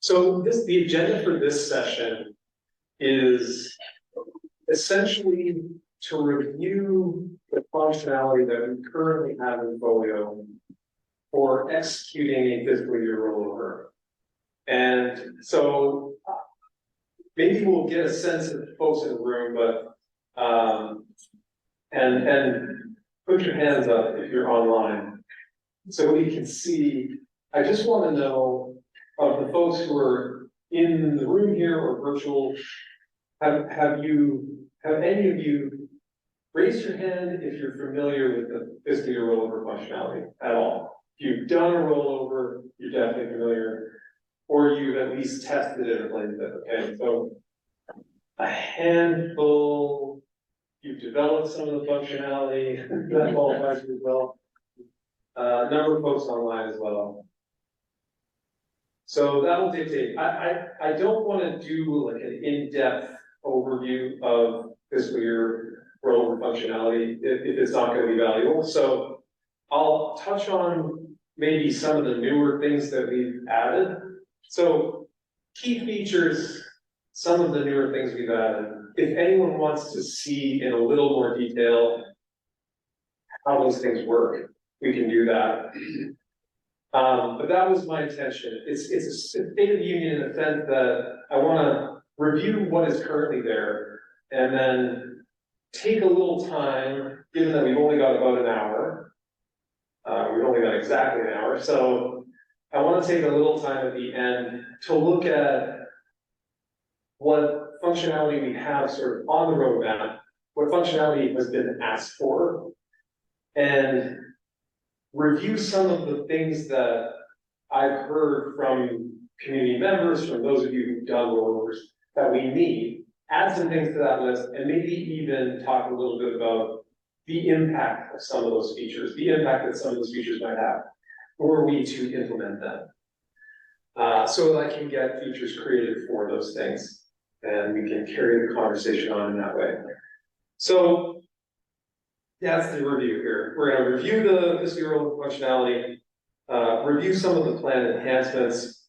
So the agenda for this session is essentially to review the functionality that we currently have in FOLIO for executing a fiscal year rollover. And so maybe we'll get a sense of the folks in the room, but and put your hands up if you're online so we can see. I just want to know of the folks who are in the room here or virtual, have any of you raised your hand if you're familiar with the fiscal year rollover functionality at all? If you've done a rollover, you're definitely familiar, or you've at least tested it or played with it. Okay, so a handful, you've developed some of the functionality that qualifies as well. Number of folks online as well. So that will dictate. I don't want to do like an in-depth overview of fiscal year rollover functionality if it's not going to be valuable. So I'll touch on maybe some of the newer things that we've added. So key features, some of the newer things we've added. If anyone wants to see in a little more detail how those things work, we can do that. But that was my intention. It's a state of the union in the sense that I want to review what is currently there and then take a little time, given that we've only got about an hour. We've only got exactly an hour. So I want to take a little time at the end to look at what functionality we have sort of on the roadmap, what functionality has been asked for, and review some of the things that I've heard from community members, from those of you who've done rollovers, that we need, add some things to that list, and maybe even talk a little bit about the impact of some of those features, the impact that some of those features might have, were we to implement them. So that I can get features created for those things, and we can carry the conversation on in that way. So that's the review here. We're going to review the fiscal year rollover functionality, review some of the planned enhancements,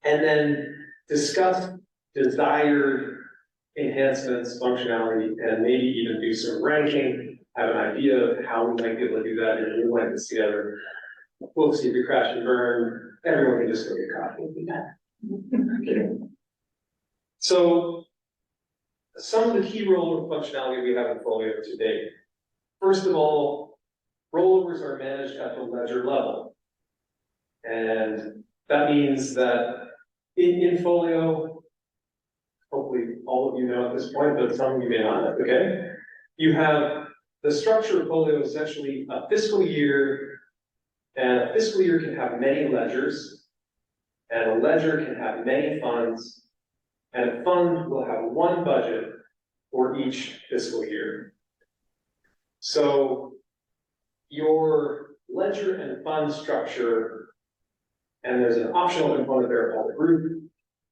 and then discuss desired enhancements, functionality, and maybe even do some ranking, have an idea of how we might be able to do that, and we'll like this together. We'll see if we crash and burn. Everyone can just go get coffee. Okay. So, some of the key rollover functionality we have in FOLIO to date. First of all, rollovers are managed at the ledger level. And that means that in FOLIO, hopefully all of you know at this point, but some of you may not, okay? You have the structure of FOLIO essentially a fiscal year, and a fiscal year can have many ledgers, and a ledger can have many funds, and a fund will have one budget for each fiscal year. So your ledger and fund structure, and there's an optional component there called a group,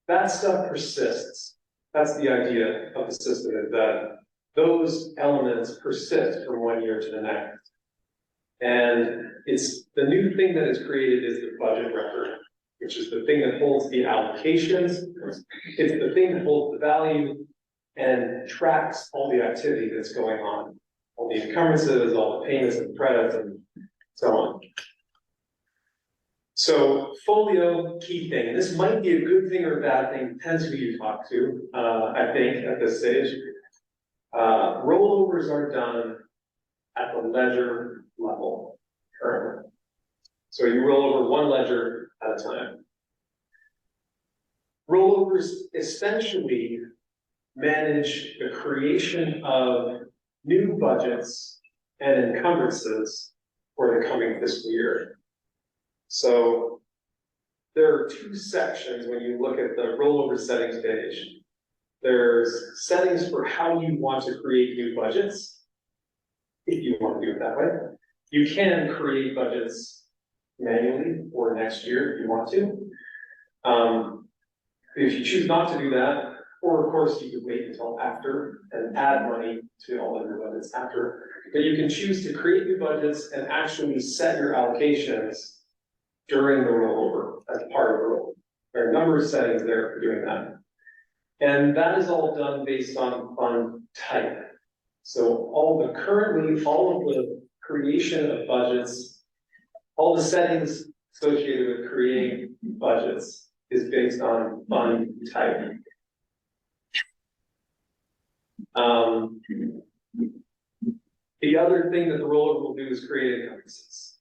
that stuff persists. That's the idea of the system, is that those elements persist from one year to the next. And it's the new thing that is created is the budget record, which is the thing that holds the allocations. It's the thing that holds the value and tracks all the activity that's going on. All the encumbrances, all the payments and credits, and so on. So FOLIO, key thing, and this might be a good thing or a bad thing, depends who you talk to, I think, at this stage. Rollovers are done at the ledger level currently. So you roll over one ledger at a time. Rollovers essentially manage the creation of new budgets and encumbrances for the coming fiscal year. So there are two sections when you look at the rollover settings page. There's settings for how you want to create new budgets, if you want to do it that way. You can create budgets manually or next year if you want to. If you choose not to do that, or of course you could wait until after and add money to all of your budgets after. But you can choose to create new budgets and actually set your allocations during the rollover as part of the rollover. There are a number numerous settings there for doing that. And that is all done based on fund type. So all of the creation of budgets, all the settings associated with creating budgets is based on fund type. The other thing that the rollover will do is create encumbrances.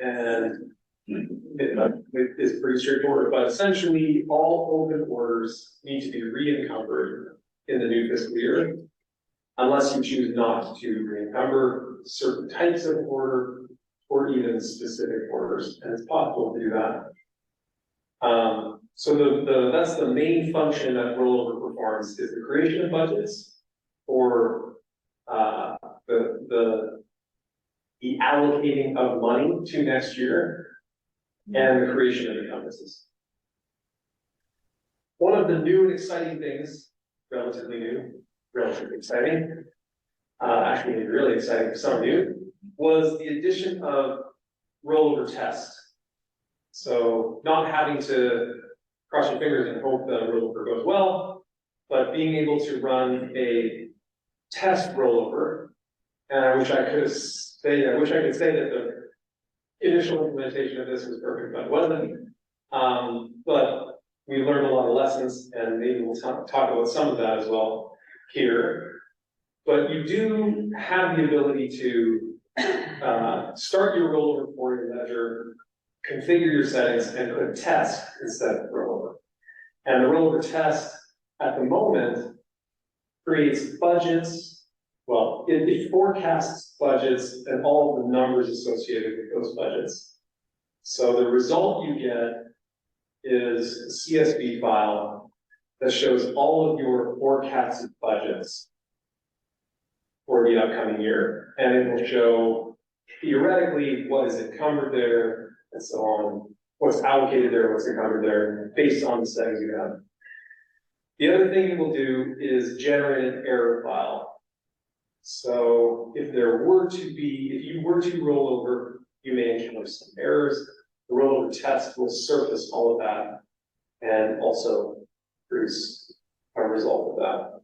And it is pretty straightforward, but essentially all open orders need to be re-encumbered in the new fiscal year, unless you choose not to re-encumber certain types of order or even specific orders, and it's possible to do that. So that's the main function that rollover performs, is the creation of budgets or the allocating of money to next year and the creation of encumbrances. One of the new and exciting things, relatively new, relatively exciting, actually really exciting for some of you, was the addition of rollover test. So not having to cross your fingers and hope the rollover goes well, but being able to run a test rollover. And I wish I could say that the initial implementation of this was perfect, but it wasn't. But we learned a lot of lessons, and maybe we'll talk about some of that as well here. But you do have the ability to start your rollover for your ledger, configure your settings, and put test instead of rollover. And the rollover test at the moment creates budgets. Well, it forecasts budgets and all of the numbers associated with those budgets. So the result you get is a CSV file that shows all of your forecasted budgets for the upcoming year. And it will show theoretically what is encumbered there and so on, what's allocated there, what's encumbered there, based on the settings you have. The other thing it will do is generate an error file. So if you were to roll over, you may encounter some errors. The rollover test will surface all of that and also produce a result of that.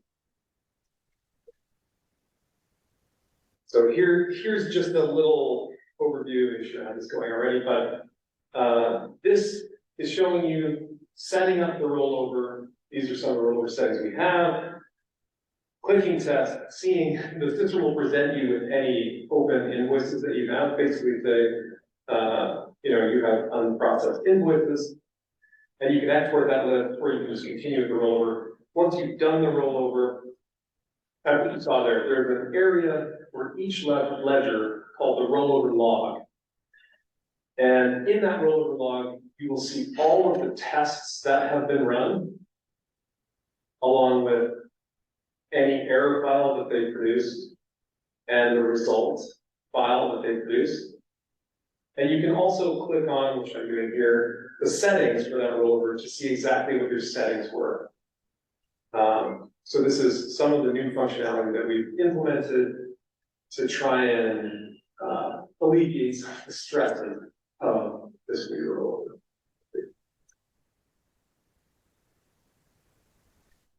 So here's just a little overview. I'm sure I have this going already, but this is showing you setting up the rollover. These are some of the rollover settings we have. Clicking test, seeing the system will present you with any open invoices that you have. Basically say, you have unprocessed invoices, and you can export that list, or you can just continue with the rollover. Once you've done the rollover, as you saw there's an area for each ledger called the rollover log. And in that rollover log, you will see all of the tests that have been run, along with any error file that they produced and the results file that they produced. And you can also click on, which I'm doing here, the settings for that rollover to see exactly what your settings were. So this is some of the new functionality that we've implemented to try and alleviate some of the stresses of this new rollover.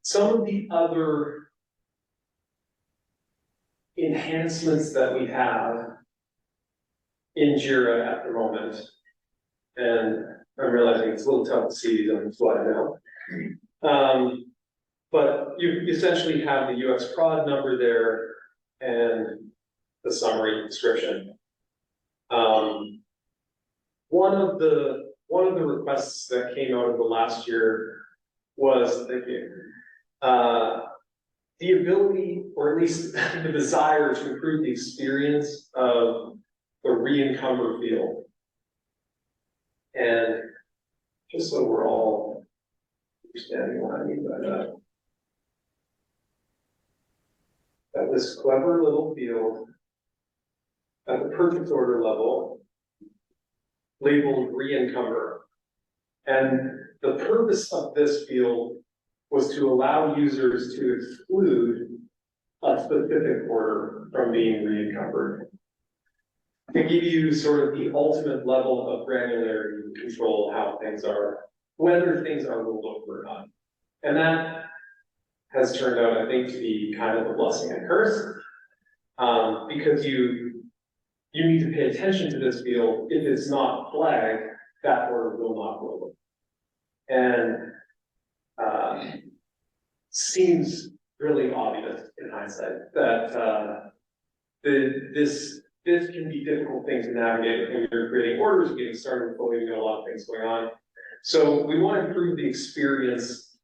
Some of the other enhancements that we have in JIRA at the moment, and I'm realizing it's a little tough to see these on the slide now, but you essentially have the UX prod number there and the summary description. One of the requests that came out of the last year was, the ability, or at least the desire, to improve the experience of the re-encumber field. And just so we're all understanding what I mean by that, that this clever little field at the purchase order level labeled re-encumber. And the purpose of this field was to allow users to exclude a specific order from being re-encumbered, to give you sort of the ultimate level of granularity to control how things are whether things are rolled over or not. And that has turned out, I think, to be kind of a blessing and curse, because you need to pay attention to this field. If it's not flagged, that order will not roll over. And seems really obvious in hindsight that this can be a difficult thing to navigate when you're creating orders, getting started with FOLIO, you got a lot of things going on. So we want to improve the experience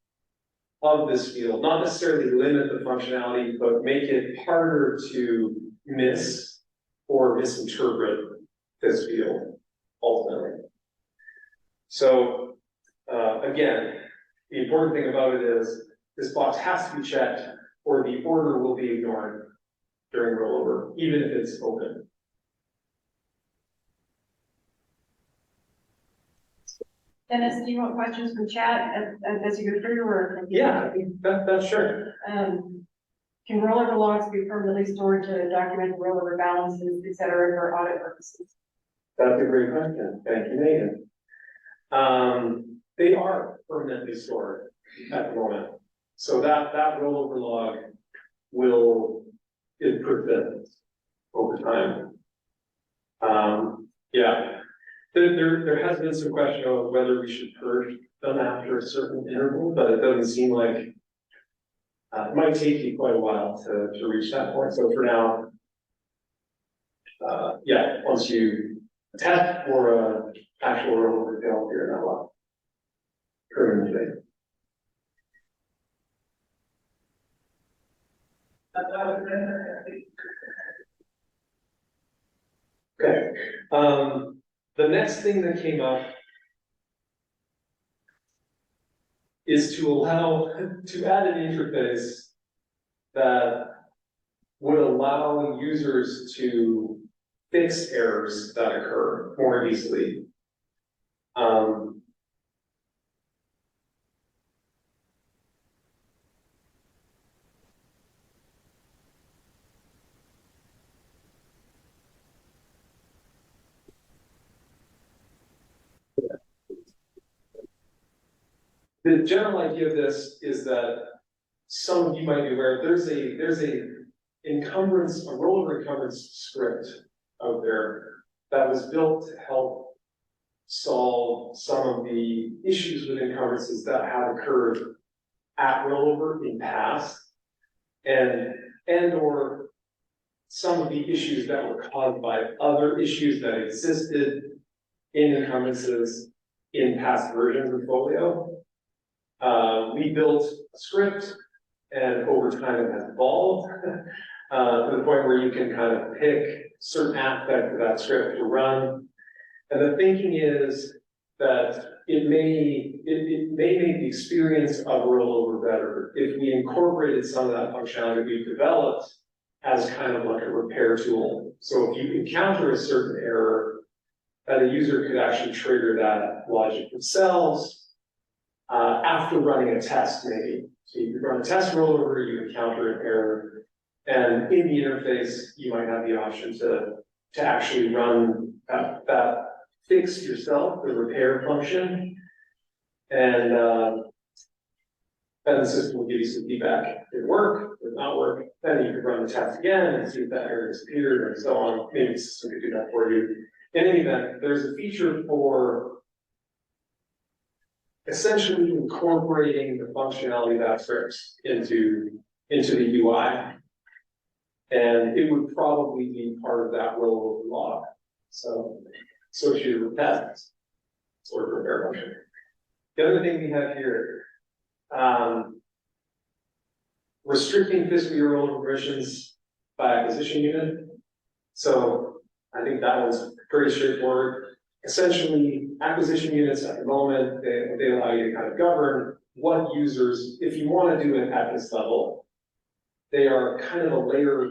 of this field, not necessarily limit the functionality, but make it harder to miss or misinterpret this field ultimately. So again, the important thing about it is this box has to be checked or the order will be ignored during rollover, even if it's open. Dennis, do you want questions from chat as you go through, or? Yeah, I think that's sure. Can rollover logs be permanently stored to document rollover balances, et cetera, for audit purposes? That's a great question. Thank you, Megan. They are permanently stored at the moment. So that rollover log will improve over time. Yeah. There has been some question of whether we should purge them after a certain interval, but it doesn't seem like it might take you quite a while to reach that point. So for now, yeah, once you test for actual rollover, they'll figure that out permanently. Okay. The next thing that came up is to add an interface that would allow users to fix errors that occur more easily. The general idea of this is that some of you might be aware there's a encumbrance, a rollover encumbrance script out there that was built to help solve some of the issues with encumbrances that have occurred at rollover in past, and or some of the issues that were caused by other issues that existed in encumbrances in past versions of FOLIO. We built a script, and over time it has evolved to the point where you can kind of pick certain aspects of that script to run. And the thinking is that it may make the experience of rollover better if we incorporated some of that functionality we've developed as kind of like a repair tool. So if you encounter a certain error, that a user could actually trigger that logic themselves after running a test, maybe. So you could run a test rollover, you encounter an error, and in the interface, you might have the option to actually run that fix yourself, the repair function, and then the system will give you some feedback. Did it work? Did it not work? Then you could run the test again and see if that error disappeared, and so on. Maybe the system could do that for you. In any event, there's a feature for essentially incorporating the functionality of that script into the UI. And it would probably be part of that rollover log. So associated with tests, sort of repair function. The other thing we have here, restricting fiscal year rollover permissions by acquisition unit. So I think that one's pretty straightforward. Essentially, acquisition units at the moment, they allow you to kind of govern what users, if you want to do it at this level, they are kind of a layer,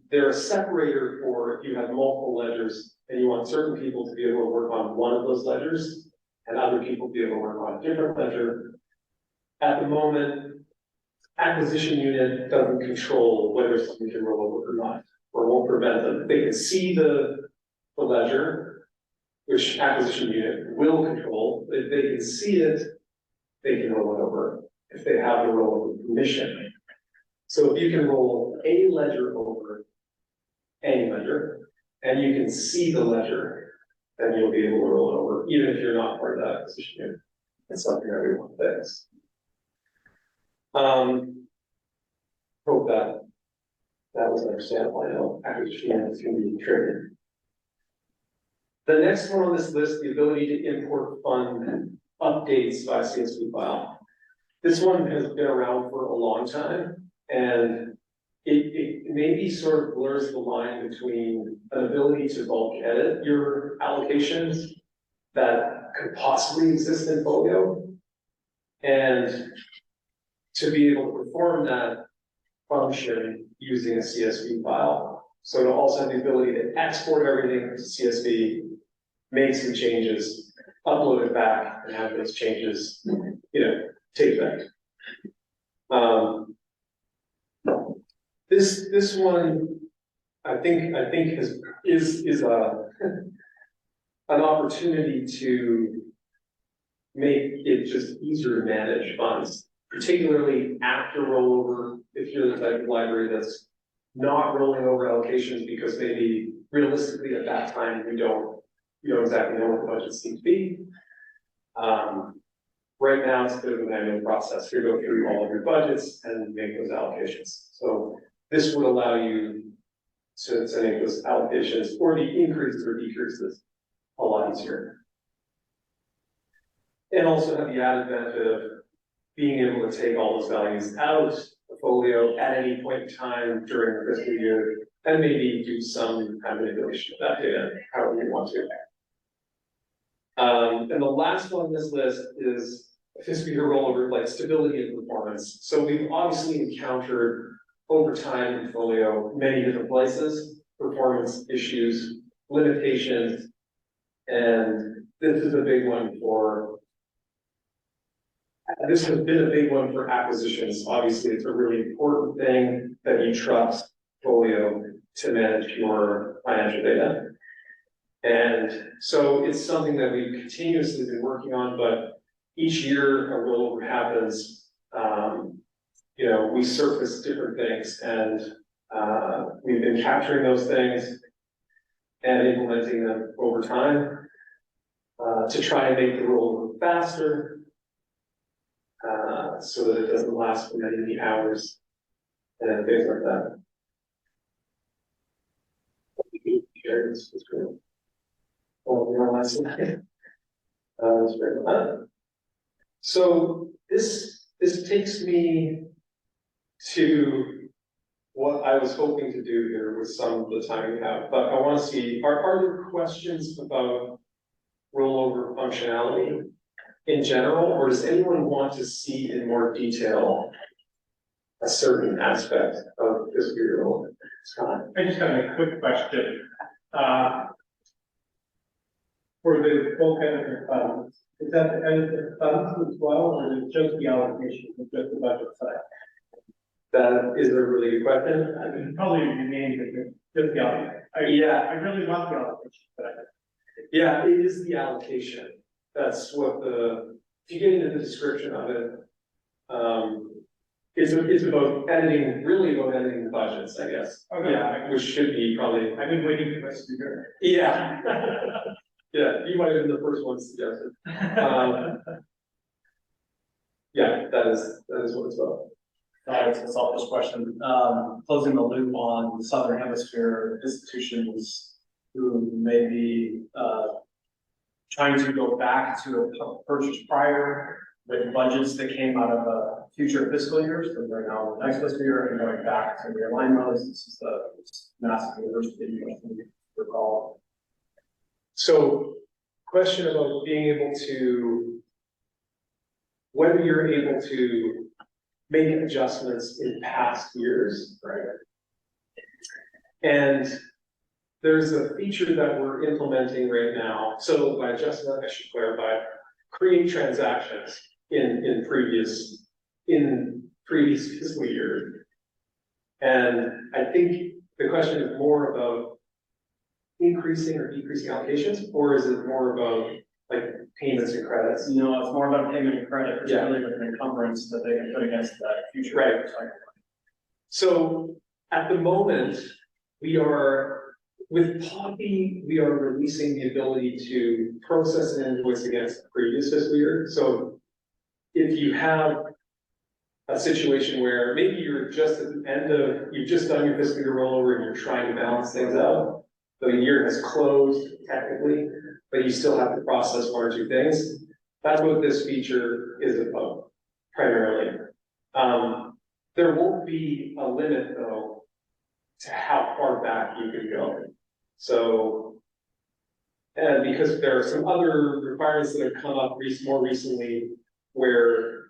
they're a separator for if you have multiple ledgers and you want certain people to be able to work on one of those ledgers and other people to be able to work on a different ledger. At the moment, acquisition unit doesn't control whether something can roll over or not, or won't prevent them. They can see the ledger, which acquisition unit will control. If they can see it, they can roll it over if they have the rollover permission. So if you can roll a ledger over any ledger, and you can see the ledger, then you'll be able to roll it over, even if you're not part of that acquisition unit. It's something everyone thinks. Hope that was understandable. I know acquisition units can be tricky. The next one on this list, the ability to import fund updates by CSV file. This one has been around for a long time, and it maybe sort of blurs the line between an ability to bulk edit your allocations that could possibly exist in FOLIO, and to be able to perform that function using a CSV file. So to also have the ability to export everything to CSV, make some changes, upload it back, and have those changes, take effect. This one, I think is an opportunity to make it just easier to manage funds, particularly after rollover. If you're the type of library that's not rolling over allocations because maybe realistically at that time you don't exactly know what the budgets need to be. Right now it's a bit of a manual process. You go through all of your budgets and make those allocations. So this would allow you to make those allocations or the increases or decreases a lot easier. And also have the added benefit of being able to take all those values out of the folio at any point in time during the fiscal year and maybe do some kind of manipulation of that data however you want to. And the last one on this list is fiscal year rollover, like stability and performance. So we've obviously encountered over time in folio many different places, performance issues, limitations, and this has been a big one for acquisitions. Obviously, it's a really important thing that you trust folio to manage your financial data. And so it's something that we've continuously been working on, but each year a rollover happens, we surface different things, and we've been capturing those things and implementing them over time to try and make the rollover faster so that it doesn't last for many hours and things like that. It's great. Oh, the last slide. That's very fun. So this takes me to what I was hoping to do here with some of the time we have, but I want to see, are there questions about rollover functionality in general, or does anyone want to see in more detail a certain aspect of fiscal year rollover? Scott? I just have a quick question. For the bulk edit funds, is that the edit funds as well, or is it just the allocation, just the budget side? That is a really good question. I mean, probably the name, but just the allocation. I really want the allocation, but yeah, it is the allocation. That's what if you get into the description of it, it's about editing, really about editing the budgets, I guess. Okay. Yeah, which should be probably. I've been waiting for this to hear. Yeah. Yeah, you might have been the first one suggested. Yeah, that is what it's about. It's a selfish question. Closing the loop on the Southern Hemisphere institutions who may be trying to go back to a purchase prior with budgets that came out of future fiscal years, so they're now in the next fiscal year and going back to realign those. This is this massive university you recall. So, question about being able to, whether you're able to make adjustments in past years, right? And there's a feature that we're implementing right now. So by adjustment, I should clarify, create transactions in previous fiscal years. And I think the question is more about, increasing or decreasing allocations, or is it more about like payments and credits? No, it's more about payment and credit, particularly with an encumbrance that they can put against that future. Right. So at the moment, with Poppy, we are releasing the ability to process an invoice against the previous fiscal year. So if you have a situation where maybe you're just at the end of, you've just done your fiscal year rollover and you're trying to balance things out, the year has closed technically, but you still have to process one or two things. That's what this feature is about primarily. There won't be a limit though to how far back you can go. So, and because there are some other requirements that have come up more recently where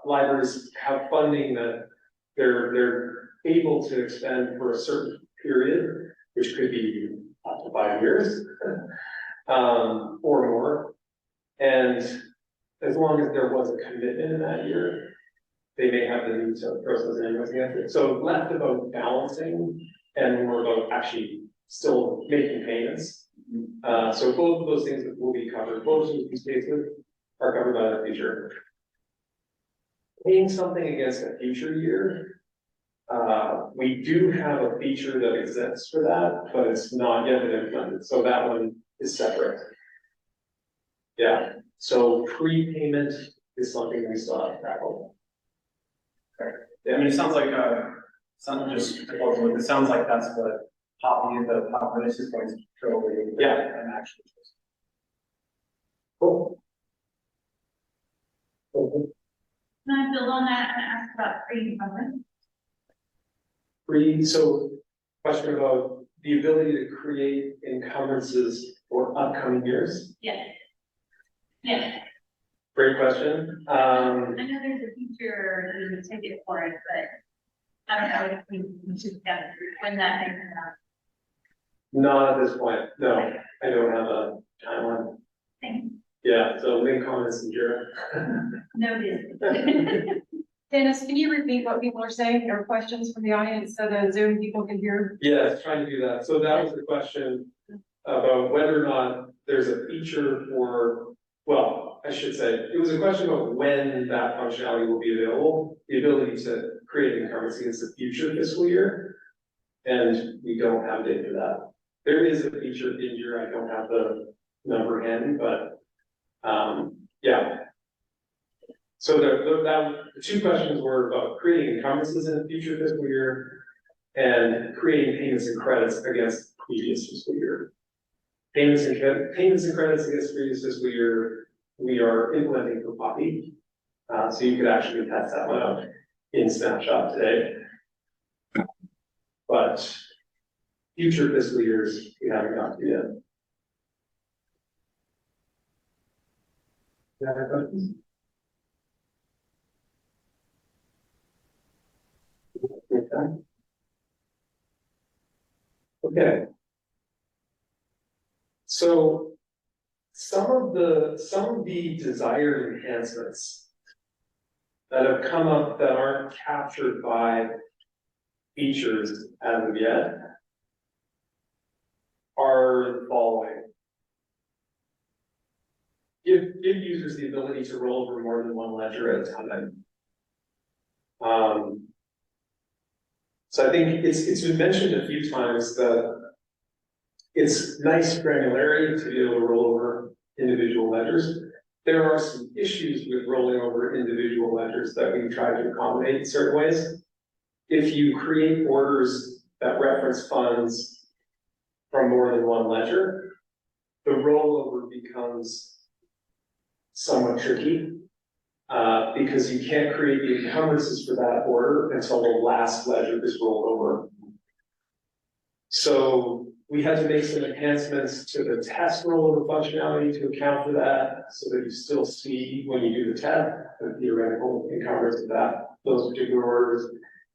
libraries have funding that they're able to expend for a certain period, which could be up to 5 years or more. And as long as there was a commitment in that year, they may have the need to process an invoice against it. So less about balancing and more about actually still making payments. So both of those things will be covered. Both of these cases are covered by the feature. Paying something against a future year, we do have a feature that exists for that, but it's not yet been implemented. So that one is separate. Yeah. So prepayment is something we still have to tackle. Yeah, I mean, it sounds like, something just to close the loop, it sounds like that's what Poppy, the Pop release is going to show you. Yeah. And actually. Cool. Can I build on that and ask about pre-encumbrance? So question about the ability to create encumbrances for upcoming years. Yes. Yes. Great question. I know there's a feature, there's a ticket for it, but I don't know if we should get when that may come out. Not at this point. No, I don't have a timeline. Thank you. Yeah, so link comments and Jira. Noted. Dennis, can you repeat what people are saying or questions from the audience so the Zoom people can hear? Yes, trying to do that. So that was the question about whether or not there's a feature for, well, I should say, it was a question about when that functionality will be available, the ability to create encumbrances against the future fiscal year. And we don't have data for that. There is a feature in here, I don't have the number handy, but yeah. So the two questions were about creating encumbrances in the future fiscal year and creating payments and credits against previous fiscal year. Payments and credits against previous fiscal year, we are implementing for Poppy. So you could actually test that one out in Snapshot today. But future fiscal years, we haven't got to yet. Yeah, questions? Okay. So some of the desired enhancements that have come up that aren't captured by features as of yet are the following. Give users the ability to roll over more than one ledger at a time. So I think it's been mentioned a few times that it's nice granularity to be able to roll over individual ledgers. There are some issues with rolling over individual ledgers that we try to accommodate in certain ways. If you create orders that reference funds from more than one ledger, the rollover becomes somewhat tricky because you can't create the encumbrances for that order until the last ledger is rolled over. So we had to make some enhancements to the test rollover functionality to account for that, so that you still see when you do the test the theoretical encumbrance of those particular orders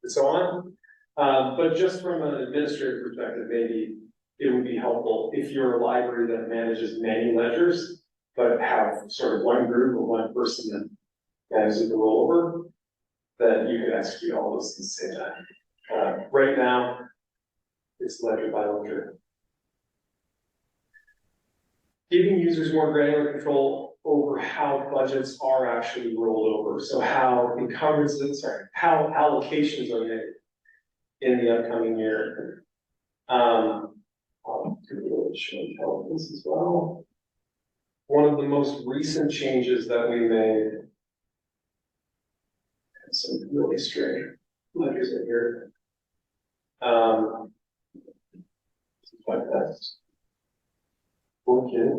and so on. But just from an administrative perspective, maybe it would be helpful if you're a library that manages many ledgers, but have sort of one group or one person that manages the rollover, that you could execute all those at the same time. Right now, it's ledger by ledger. giving users more granular control over how budgets are actually rolled over. So how how allocations are made in the upcoming year. I'll do a little show and tell this as well. One of the most recent changes that we made, some really strange letters in here. Like that. Okay.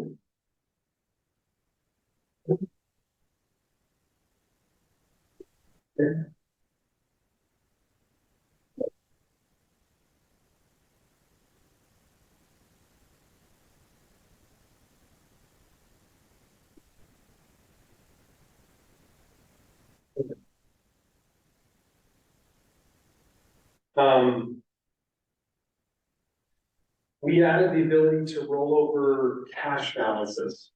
We added the ability to roll over cash balances.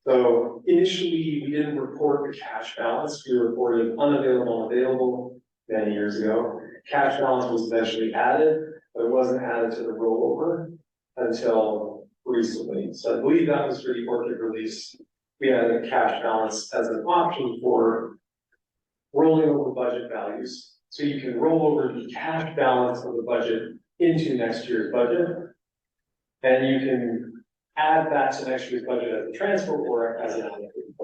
So initially, we didn't report the cash balance, we reported unavailable and available many years ago. Cash balance was eventually added, but it wasn't added to the rollover until recently. So I believe that was for the ORCID release. We added a cash balance as an option for rolling over budget values. So you can roll over the cash balance of the budget into next year's budget. And you can add that to next year's budget as a transfer or as an allocation.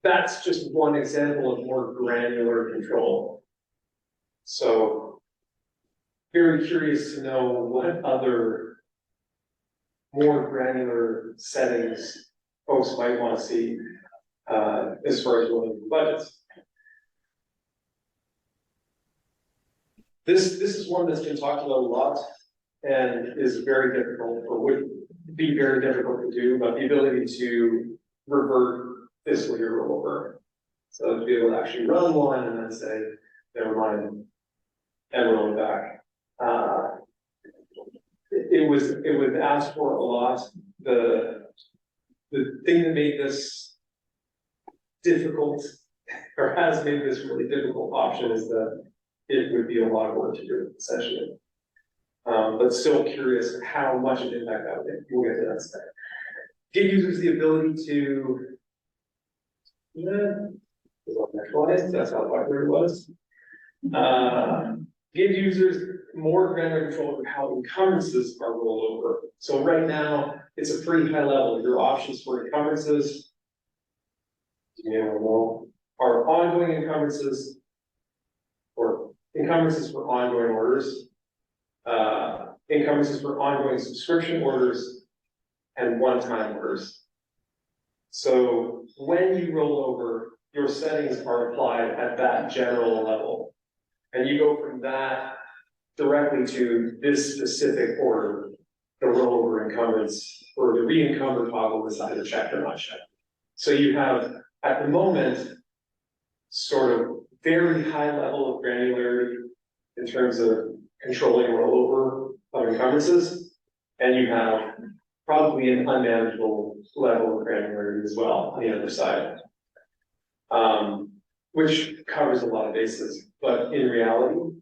That's just one example of more granular control. So very curious to know what other more granular settings folks might want to see as far as rolling budgets. This is one that's been talked about a lot and is very difficult, or would be very difficult to do, but the ability to revert fiscal year rollover. So to be able to actually run one and then say, never mind, and roll it back. It was asked for a lot. The thing that made this difficult, or has made this really difficult option, is that it would be a lot of work to do, essentially. But still curious how much of an impact that would make. We'll get to that step. Give users the ability to, that's how popular it was. Give users more granular control over how encumbrances are rolled over. So right now, it's a pretty high level. Your options for encumbrances, are ongoing encumbrances, or encumbrances for ongoing orders, encumbrances for ongoing subscription orders, and one-time orders. So when you roll over, your settings are applied at that general level. And you go from that directly to this specific order, the rollover encumbrance, or the re-encumber toggle is either checked or not checked. So you have, at the moment, sort of very high level of granularity in terms of controlling rollover of encumbrances, and you have probably an unmanageable level of granularity as well on the other side, which covers a lot of bases. But in reality,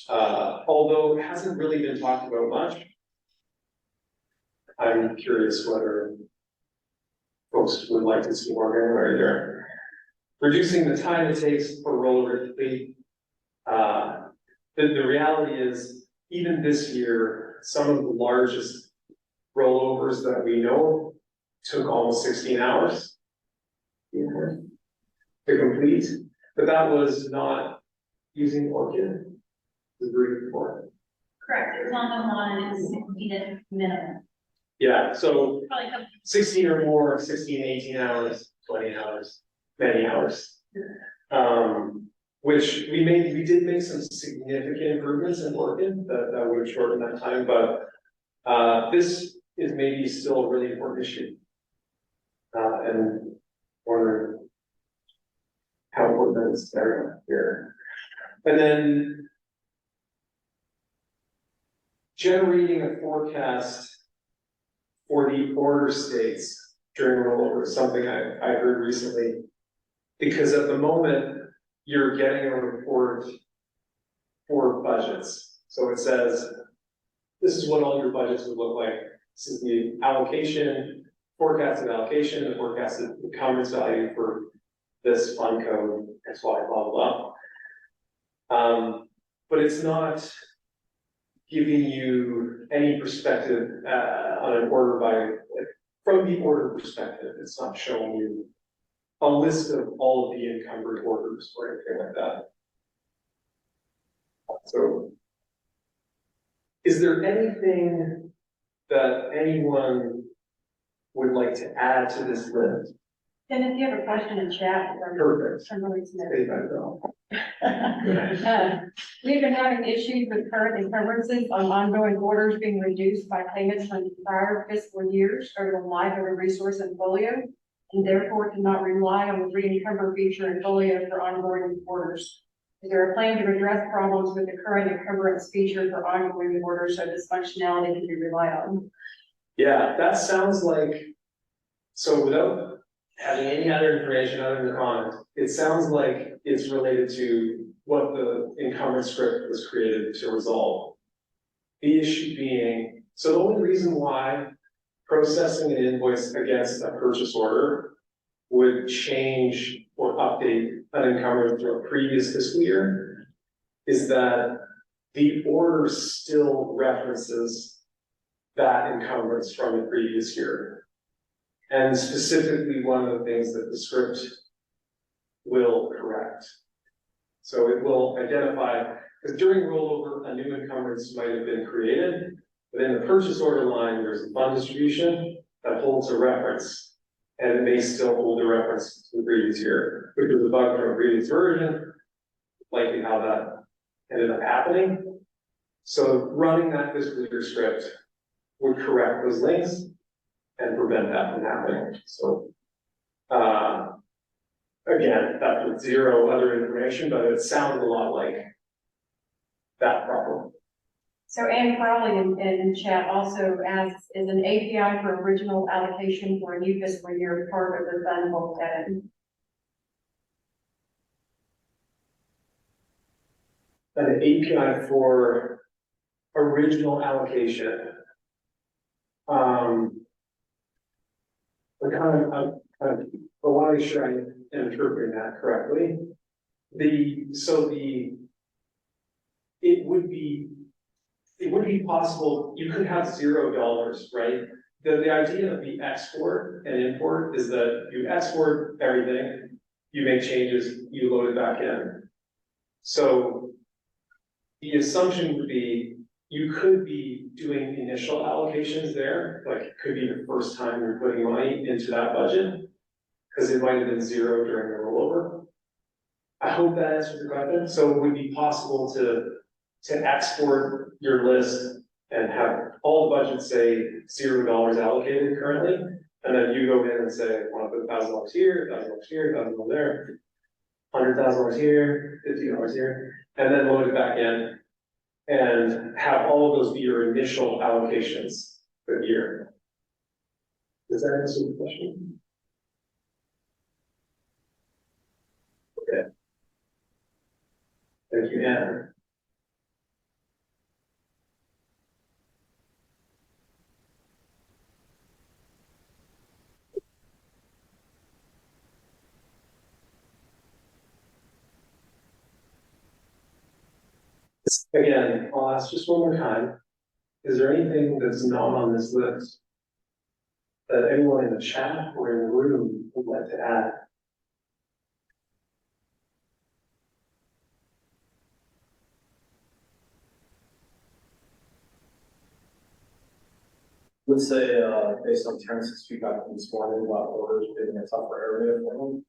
although it hasn't really been talked about much, I'm curious whether folks would like to see more granularity there. Reducing the time it takes for rollover to complete. The reality is, even this year, some of the largest rollovers that we know took almost 16 hours to complete, but that was not using ORCID. It was very important. Correct, it was on the one, it's 16 at minimum. Yeah, so Probably 16 or more, 16, 18 hours, 20 hours, many hours. Which we did make some significant improvements in ORCID that would have shortened that time, but this is maybe still a really important issue. And wondering how important that is here. And then generating a forecast for the order states during rollover is something I heard recently, because at the moment you're getting a report for budgets. So it says this is what all your budgets would look like. This is the allocation, forecasted allocation, the forecasted encumbrance value for this fund code, X, Y, blah, blah, blah. But it's not giving you any perspective, on an order by, like, from the order perspective. It's not showing you a list of all of the encumbered orders or anything like that. So, is there anything that anyone would like to add to this list? And if you have a question in chat, Perfect. I'm really submitting. Hey, I know. We've been having issues with current encumbrances on ongoing orders being reduced by payments from prior fiscal years over the life of a resource in FOLIO, and therefore cannot rely on the re-encumber feature in FOLIO for ongoing orders. Is there a plan to address problems with the current encumbrance feature for ongoing orders so this functionality can be relied on? Yeah, that sounds like, so without having any other information other than the comment, it sounds like it's related to what the encumbrance script was created to resolve. The issue being, so the only reason why processing an invoice against a purchase order would change or update an encumbrance to a previous fiscal year is that the order still references that encumbrance from the previous year. And specifically, one of the things that the script will correct. So it will identify, because during rollover, a new encumbrance might have been created, but in the purchase order line, there's a fund distribution that holds a reference, and it may still hold a reference to the previous year, which was a bug from a previous version, likely how that ended up happening. So running that fiscal year script would correct those links and prevent that from happening. So, again, that's with zero other information, but it sounds a lot like that problem. So Anne Crowley in chat also asks, is an API for original allocation for a new fiscal year part of the fund WOLFcon? An API for original allocation. I want to make sure I am interpreting that correctly. It would be possible, you could have $0, right? The idea of the export and import is that you export everything, you make changes, you load it back in. So the assumption would be, you could be doing initial allocations there, like it could be the first time you're putting money into that budget, because it might have been $0 during the rollover. I hope that answers the question. So it would be possible to export your list and have all the budgets say $0 allocated currently, and then you go in and say, I want to put $1,000 here, $1,000 here, $1,000 there, $100,000 here, $50 here, and then load it back in and have all of those be your initial allocations for the year. Does that answer the question? Okay. Thank you, Anne. Again, I'll ask just one more time. Is there anything that's not on this list that anyone in the chat or in the room would like to add? Would say, based on Terrence's feedback from this morning about orders being a tougher area for them,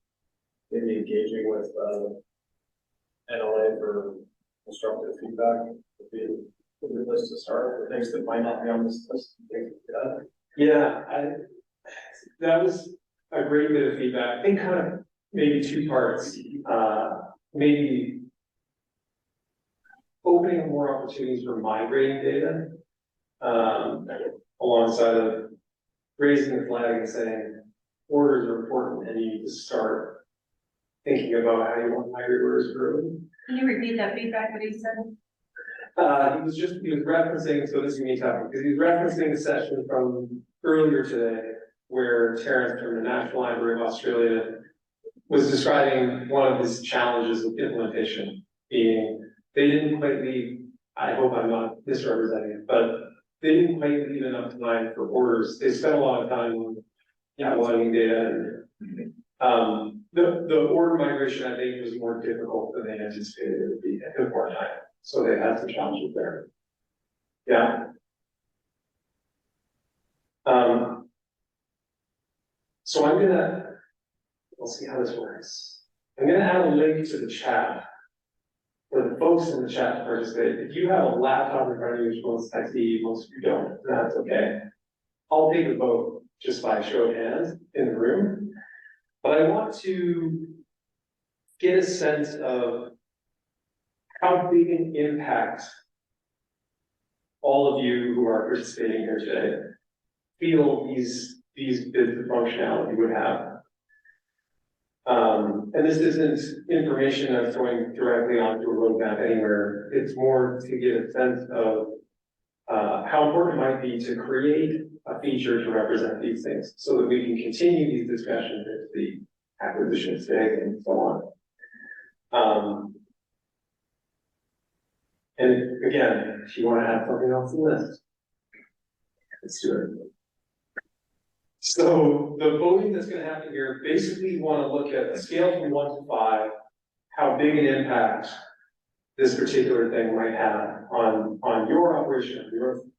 maybe engaging with NLA for constructive feedback would be a good list to start for things that might not be on this list. Yeah, that was a great bit of feedback. I think kind of maybe two parts. Maybe opening more opportunities for migrating data, alongside of raising the flag and saying orders are important and you need to start thinking about how you want to migrate orders early. Can you repeat that feedback, what he said? he was referencing, so this is me talking, because he was referencing a session from earlier today where Terrence from the National Library of Australia was describing one of his challenges with implementation, being they didn't quite leave, I hope I'm not misrepresenting it, but they didn't quite leave enough time for orders. They spent a lot of time on cataloging data. The order migration, I think, was more difficult than they anticipated it would be at the more time. So they had some challenges there. Yeah. So we'll see how this works. I'm gonna add a link to the chat for the folks in the chat to participate. If you have a laptop in front of you, which most IT, most of you don't, that's okay. I'll take a vote just by show of hands in the room. But I want to get a sense of how big an impact all of you who are participating here today feel these bits of functionality would have. And this isn't information that's going directly onto a roadmap anywhere. It's more to get a sense of how important it might be to create a feature to represent these things so that we can continue these discussions as the acquisition is big and so on. And again, if you want to add something else to the list, let's do it. So the voting that's going to happen here, basically you want to look at a scale from 1 to 5, how big an impact this particular thing might have on your operation,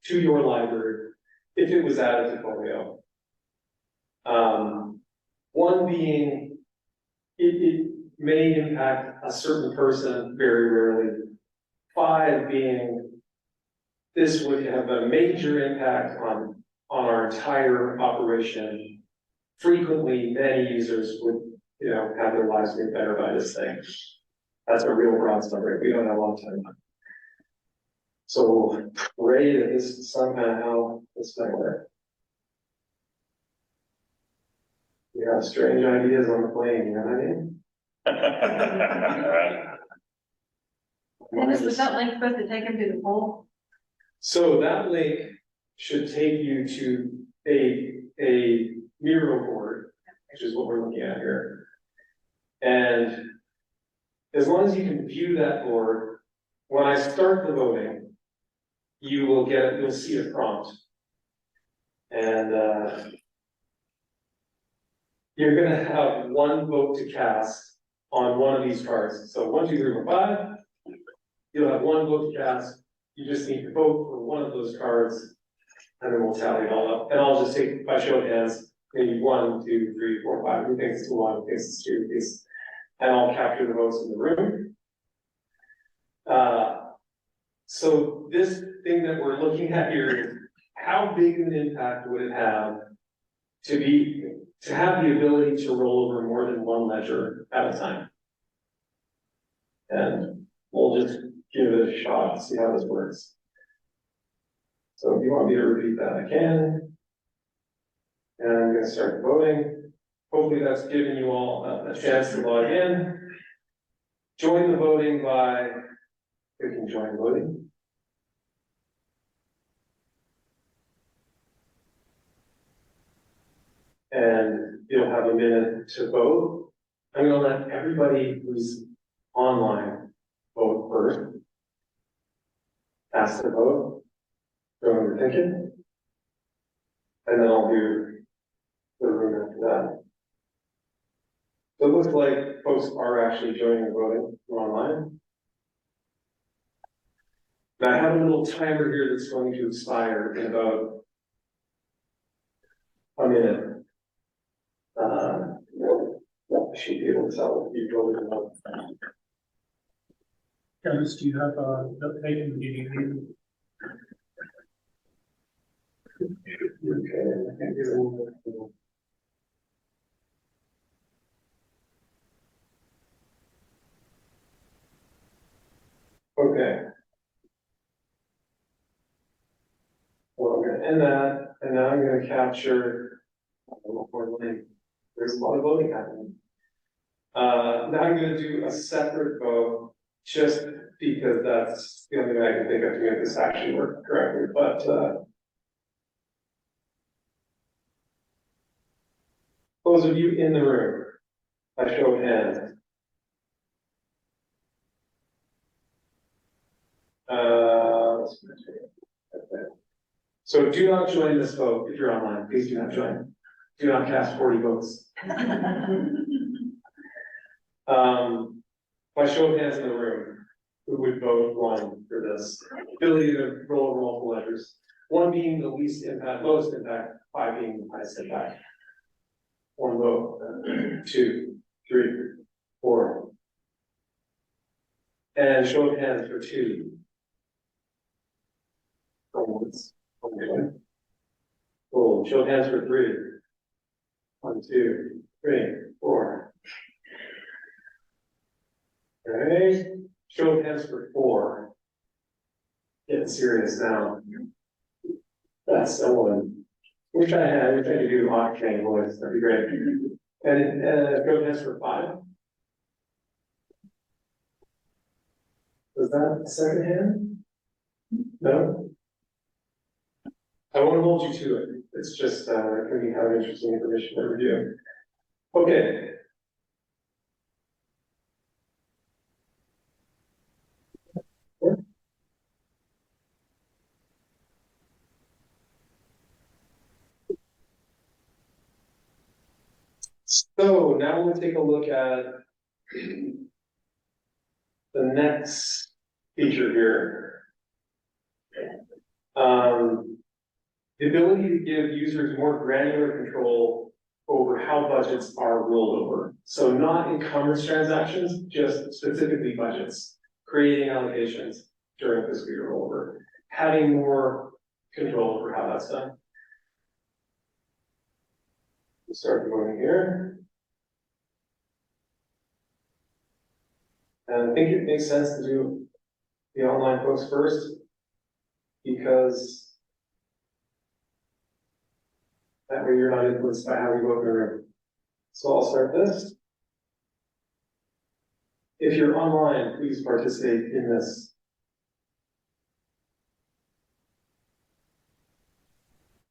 to your library, if it was added to FOLIO. 1 being, it may impact a certain person very rarely. 5 being, this would have a major impact on our entire operation. Frequently, many users would, have their lives made better by this thing. That's a real broad summary. We don't have a lot of time. So pray that this is somehow this might work. We have strange ideas on the plane, you know what I mean? Dennis, was that link supposed to take him to the poll? So that link should take you to a Miro board, which is what we're looking at here. And as long as you can view that board, when I start the voting, you'll see a prompt. And you're gonna have 1 vote to cast on one of these cards. So 1, 2, 3, 4, 5. You'll have 1 vote to cast. You just need to vote for one of those cards, and then we'll tally it all up. And I'll just take by show of hands, maybe 1, 2, 3, 4, 5. Who thinks it's 1? Who thinks it's 2? Who thinks, and I'll capture the votes in the room. So this thing that we're looking at here is how big an impact would it have to have the ability to roll over more than 1 ledger at a time. And we'll just give it a shot to see how this works. So if you want me to repeat that, I can. And I'm going to start voting. Hopefully that's given you all a chance to log in. Join the voting by clicking join voting. And you'll have a minute to vote. I'm going to let everybody who's online vote first. Ask to vote. Go into thinking. And then I'll do the room after that. So it looks like folks are actually joining the voting online. Now I have a little timer here that's going to expire in about a minute. I should be able to tell if you voted or not. Dennis, do you have a update in the meeting? Okay, I can't do it. Okay. Well, I'm gonna end that, and now I'm gonna capture a little more link. There's a lot of voting happening. Now I'm gonna do a separate vote, just because that's the only thing I can think of to make this actually work correctly, but, those of you in the room, by show of hands. So do not join this vote if you're online, please do not join. Do not cast 40 votes. By show of hands in the room, who would vote one for this? Ability to roll over multiple ledgers. One being the least impact, lowest impact, 5 being the highest impact. One vote, 2, 3, 4. And show of hands for 2. Cool. Show of hands for 3. 1, 2, 3, 4. Okay. Show of hands for 4. Getting serious now. That's someone. Wish I could do octane voice. That'd be great. And show of hands for 5. Was that the second hand? No? I won't hold you to it. It's just, it can be kind of interesting information to review. Okay. So now we'll take a look at the next feature here. The ability to give users more granular control over how budgets are rolled over. So not encumbrance transactions, just specifically budgets, creating allocations during fiscal year rollover, having more control over how that's done. We'll start going here. And I think it makes sense to do the online folks first, because that way you're not influenced by how we vote in the room. So I'll start this. If you're online, please participate in this.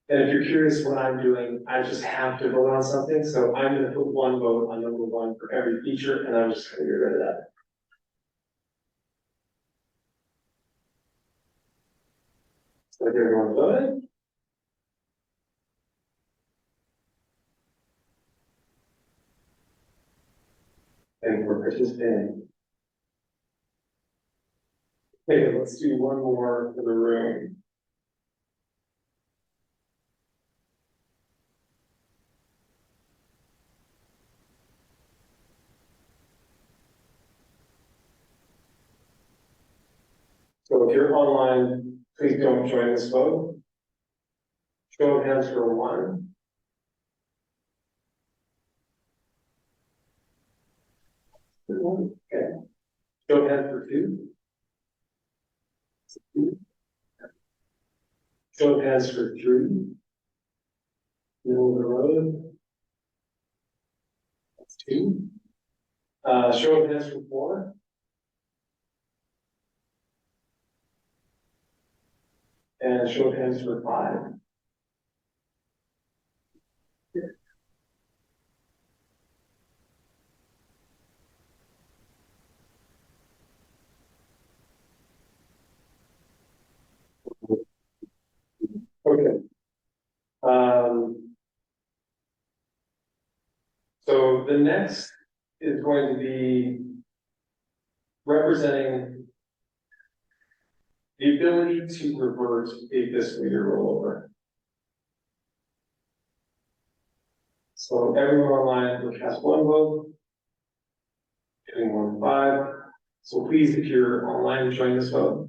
And if you're curious what I'm doing, I just have to vote on something. So I'm going to put one vote on number 1 for every feature, and I'm just going to get rid of that. So if everyone voted. And we're participating. Okay, let's do one more for the room. So if you're online, please don't join this vote. Show of hands for 1. Okay. Show of hands for 2. Show of hands for 3. Middle of the road. That's 2. Show of hands for 4. And show of hands for 5. Okay. So the next is going to be representing the ability to revert a fiscal year rollover. So everyone online will cast 1 vote, getting 1 5. So please, if you're online, join this vote.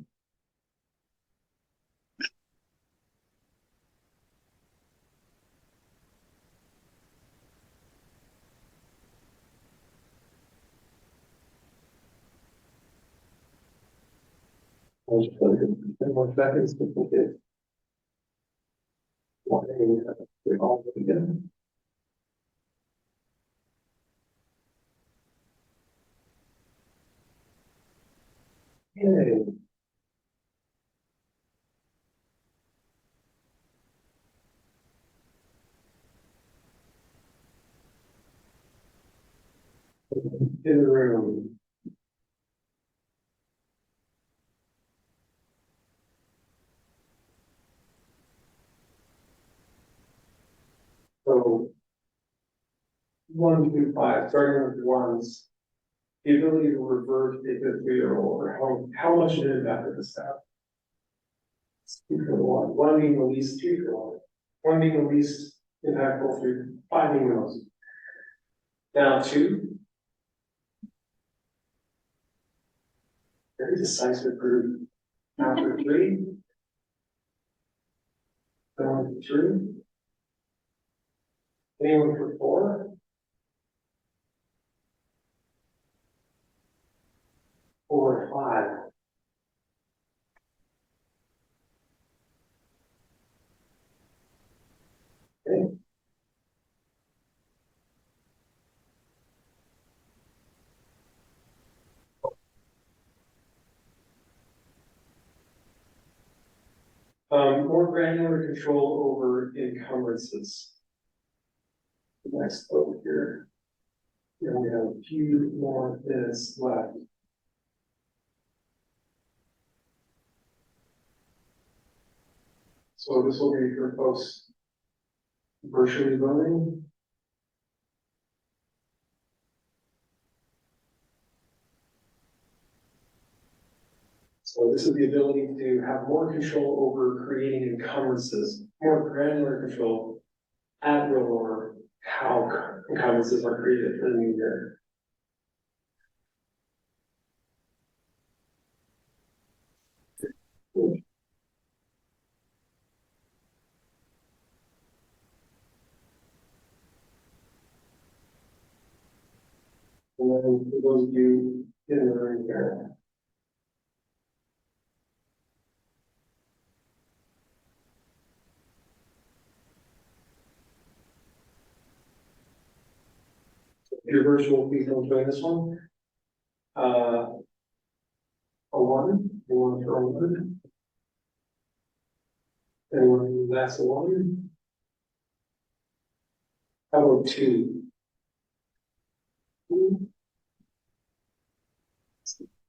I'll just put it in 1 seconds to put it. All together. Okay. In the room. So. 1 through 5, starting with ones. The ability to revert a fifth year over, how much of an impact does this have? 2 for 1, 1 being the least, 2 for 1, 1 being the least impactful, 3, 5 being the most. Now 2. Very decisive group. Now for 3. Going for 3. Anyone for 4? 4 or 5. Okay. More granular control over encumbrances. Next over here. And we have a few more minutes left. So this will be for folks virtually voting. So this is the ability to have more control over creating encumbrances, more granular control at rollover, how encumbrances are created for the new year. And then for those of you in the room here. If you're virtual, please don't join this one. A 1, anyone for a 1? Anyone that's a 1? How about 2?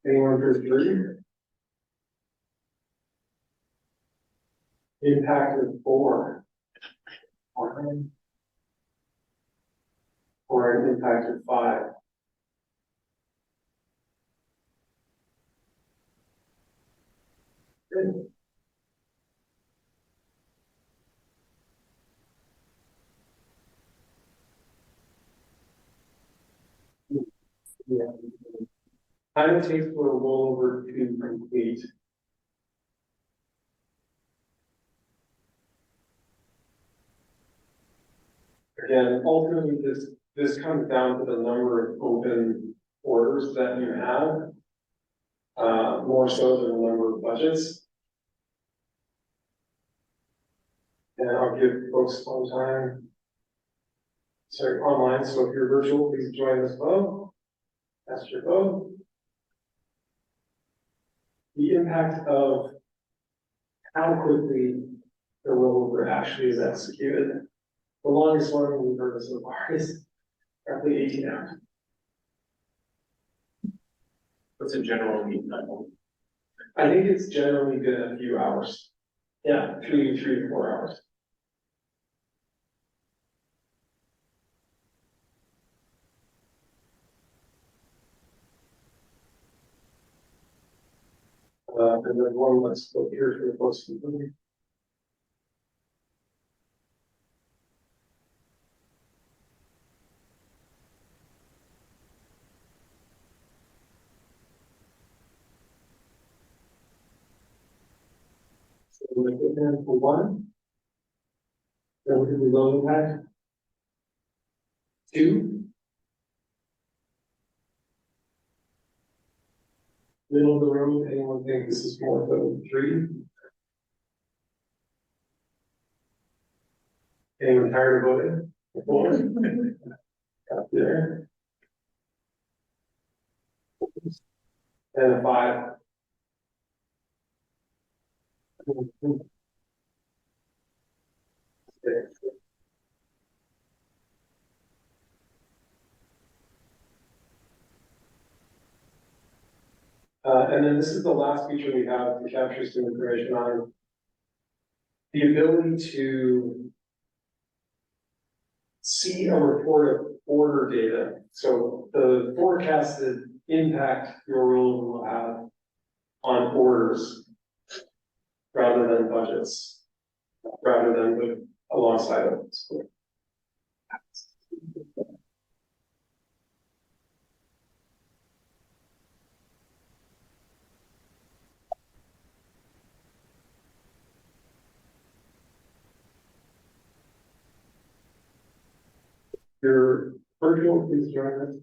Anyone for 3? Impact of 4. Or an impact of 5. Good. Yeah. Time it takes for a rollover to complete. Again, ultimately, this comes down to the number of open orders that you have, more so than the number of budgets. And I'll give folks some time. Sorry, online. So if you're virtual, please join this vote. Cast your vote. The impact of how quickly the rollover actually is executed. The longest one we've heard so far is roughly 18 hours. What's a general lead time? I think it's generally been a few hours. Yeah, 3 to 4 hours. And then one let's look here for the folks. So we're going to put in for 1. Then we're going to do low impact. 2. Middle of the room, anyone think this is more than 3? Anyone tired of voting? 4? Up there. And a 5. And then this is the last feature we have to capture some information on the ability to see a report of order data. So the forecasted impact your rollover will have on orders rather than budgets, rather than with alongside of it. Your virtual, please join us.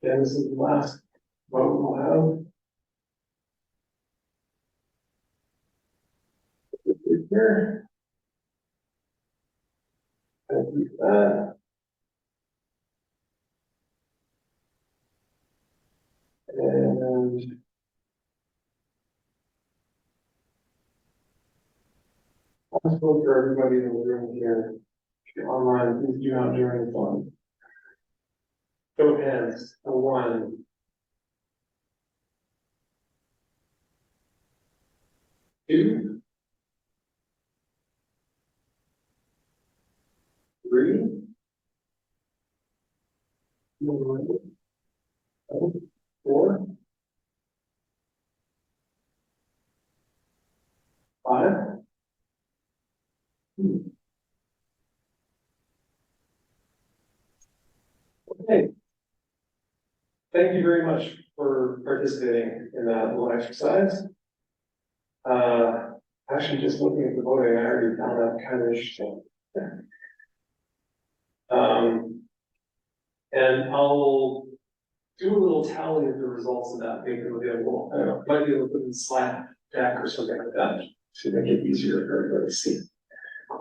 And this is the last vote we'll have. Here. Thank you for that. And I'll vote for everybody in the room here. If you're online, please do not join the fun. Show of hands, a 1. 2. 3. 4. 5. Okay. Thank you very much for participating in that little exercise. Actually, just looking at the voting, I already found that kind of interesting. And I'll do a little tally of the results of that, make them available. I don't know, might be able to put in Slack deck or something like that to make it easier for everybody to see.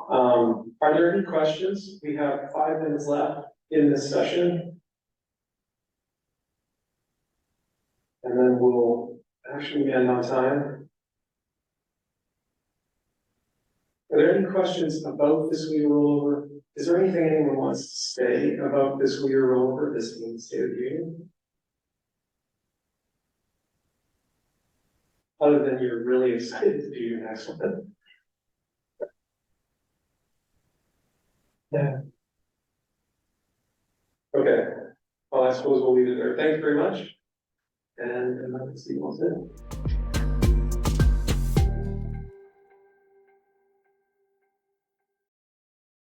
Are there any questions? We have 5 minutes left in this session. And then we'll actually end on time. Are there any questions about fiscal year rollover? Is there anything anyone wants to say about fiscal year rollover, this being the State of the Union? Other than you're really excited to do your next one. Yeah. Okay. Well, I suppose we'll leave it there. Thanks very much. And let's see what's in.